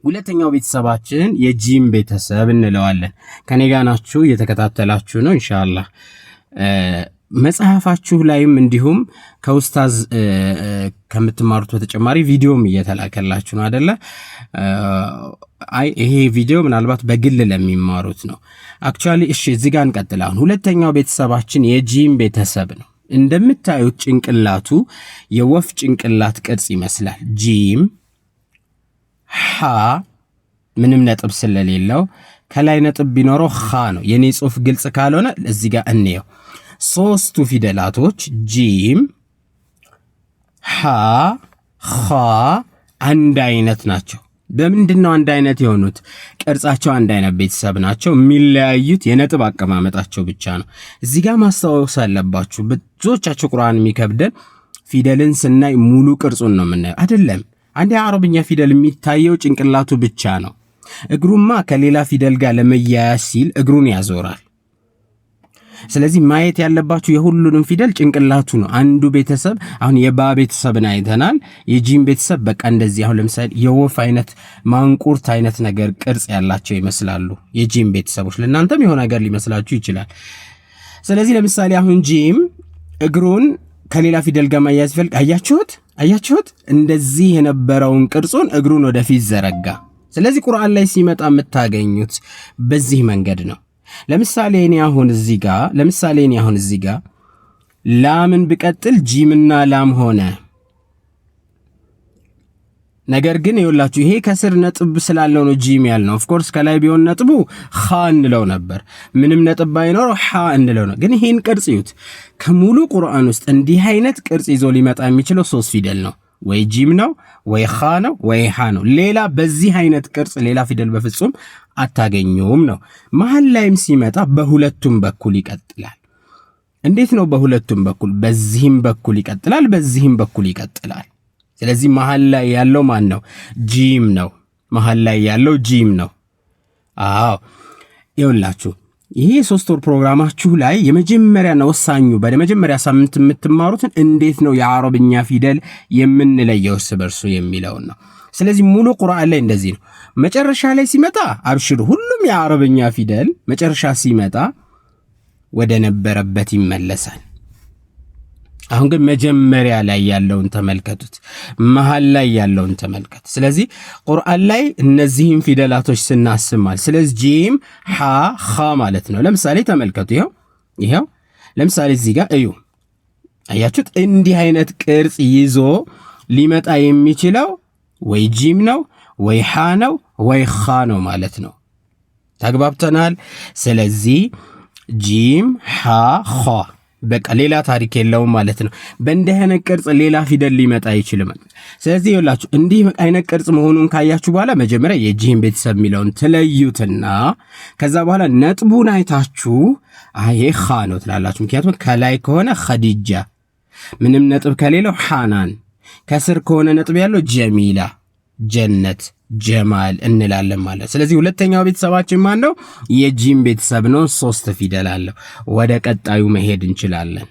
ሁለተኛው ቤተሰባችን የጂም ቤተሰብ እንለዋለን። ከኔ ጋር ናችሁ እየተከታተላችሁ ነው ኢንሻአላህ። መጽሐፋችሁ ላይም እንዲሁም ከኡስታዝ ከምትማሩት በተጨማሪ ቪዲዮም እየተላከላችሁ ነው አይደለ? ይሄ ቪዲዮ ምናልባት በግል ለሚማሩት ነው አክቹአሊ። እሺ እዚህ ጋር እንቀጥላለን። ሁለተኛው ቤተሰባችን የጂም ቤተሰብ ነው። እንደምታዩት ጭንቅላቱ የወፍ ጭንቅላት ቅርጽ ይመስላል። ጂም ሐ ምንም ነጥብ ስለሌለው ከላይ ነጥብ ቢኖረው ኻ ነው። የኔ ጽሑፍ ግልጽ ካልሆነ እዚህ ጋር እንየው። ሶስቱ ፊደላቶች ጂም ሐ ኻ አንድ አይነት ናቸው። በምንድነው አንድ አይነት የሆኑት? ቅርጻቸው አንድ አይነት ቤተሰብ ናቸው። የሚለያዩት የነጥብ አቀማመጣቸው ብቻ ነው። እዚህ ጋር ማስተዋወስ አለባችሁ። ብዙዎቻችሁ ቁርአን የሚከብደን ፊደልን ስናይ ሙሉ ቅርጹን ነው የምናየው። አይደለም። አንድ የአረብኛ ፊደል የሚታየው ጭንቅላቱ ብቻ ነው። እግሩማ ከሌላ ፊደል ጋር ለመያያዝ ሲል እግሩን ያዞራል። ስለዚህ ማየት ያለባችሁ የሁሉንም ፊደል ጭንቅላቱ ነው። አንዱ ቤተሰብ አሁን የባ ቤተሰብን አይተናል። የጂም ቤተሰብ በቃ እንደዚህ አሁን ለምሳሌ የወፍ አይነት ማንቁርት አይነት ነገር ቅርጽ ያላቸው ይመስላሉ የጂም ቤተሰቦች። ለእናንተም የሆነ ነገር ሊመስላችሁ ይችላል። ስለዚህ ለምሳሌ አሁን ጂም እግሩን ከሌላ ፊደል ጋር ማያያዝ ይፈልግ። አያችሁት? እንደዚህ የነበረውን ቅርጹን እግሩን ወደፊት ዘረጋ። ስለዚህ ቁርአን ላይ ሲመጣ የምታገኙት በዚህ መንገድ ነው። ለምሳሌ እኔ አሁን እዚህ ጋር ላምን ብቀጥል ጂምና ላም ሆነ። ነገር ግን ይኸውላችሁ ይሄ ከስር ነጥብ ስላለው ነው ጂም ያልነው። ኦፍ ኮርስ ከላይ ቢሆን ነጥቡ ኻ እንለው ነበር። ምንም ነጥብ ባይኖረው ሐ እንለው ነው። ግን ይሄን ቅርጽ ይዩት። ከሙሉ ቁርአን ውስጥ እንዲህ አይነት ቅርጽ ይዞ ሊመጣ የሚችለው 3 ፊደል ነው። ወይ ጂም ነው፣ ወይ ኻ ነው፣ ወይ ሐ ነው። ሌላ በዚህ አይነት ቅርጽ ሌላ ፊደል በፍጹም አታገኙም ነው። መሃል ላይም ሲመጣ በሁለቱም በኩል ይቀጥላል። እንዴት ነው በሁለቱም በኩል? በዚህም በኩል ይቀጥላል፣ በዚህም በኩል ይቀጥላል። ስለዚህ መሃል ላይ ያለው ማን ነው? ጂም ነው። መሃል ላይ ያለው ጂም ነው። አዎ ይኸውላችሁ ይሄ 3 ወር ፕሮግራማችሁ ላይ የመጀመሪያና ወሳኙ በመጀመሪያ ሳምንት የምትማሩትን እንዴት ነው የአረብኛ ፊደል የምንለየው እርስ በርሱ የሚለውን ነው። ስለዚህ ሙሉ ቁርአን ላይ እንደዚህ ነው። መጨረሻ ላይ ሲመጣ አብሽሩ ሁሉም የአረብኛ ፊደል መጨረሻ ሲመጣ ወደ ነበረበት ይመለሳል። አሁን ግን መጀመሪያ ላይ ያለውን ተመልከቱት፣ መሃል ላይ ያለውን ተመልከቱ። ስለዚህ ቁርአን ላይ እነዚህን ፊደላቶች ስናስማል። ስለዚህ ጂም ሐ ኻ ማለት ነው። ለምሳሌ ተመልከቱ። ይሄው ለምሳሌ እዚህ ጋር እዩ። አያችሁት? እንዲህ አይነት ቅርጽ ይዞ ሊመጣ የሚችለው ወይ ጂም ነው፣ ወይ ሐ ነው፣ ወይ ኻ ነው ማለት ነው። ተግባብተናል? ስለዚህ ጂም ሐ ኻ በቃ ሌላ ታሪክ የለውም ማለት ነው። በእንዲህ አይነት ቅርጽ ሌላ ፊደል ሊመጣ አይችልም። ስለዚህ ይኸውላችሁ እንዲህ አይነት ቅርጽ መሆኑን ካያችሁ በኋላ መጀመሪያ የጂም ቤተሰብ የሚለውን ትለዩትና ከዛ በኋላ ነጥቡን አይታችሁ ይሄ ኻ ነው ትላላችሁ። ምክንያቱም ከላይ ከሆነ ኸዲጃ፣ ምንም ነጥብ ከሌለው ሐናን፣ ከስር ከሆነ ነጥብ ያለው ጀሚላ፣ ጀነት፣ ጀማል እንላለን ማለት። ስለዚህ ሁለተኛው ቤተሰባችን ማን ነው? የጂም ቤተሰብ ነው። 3 ፊደል አለው። ወደ ቀጣዩ መሄድ እንችላለን።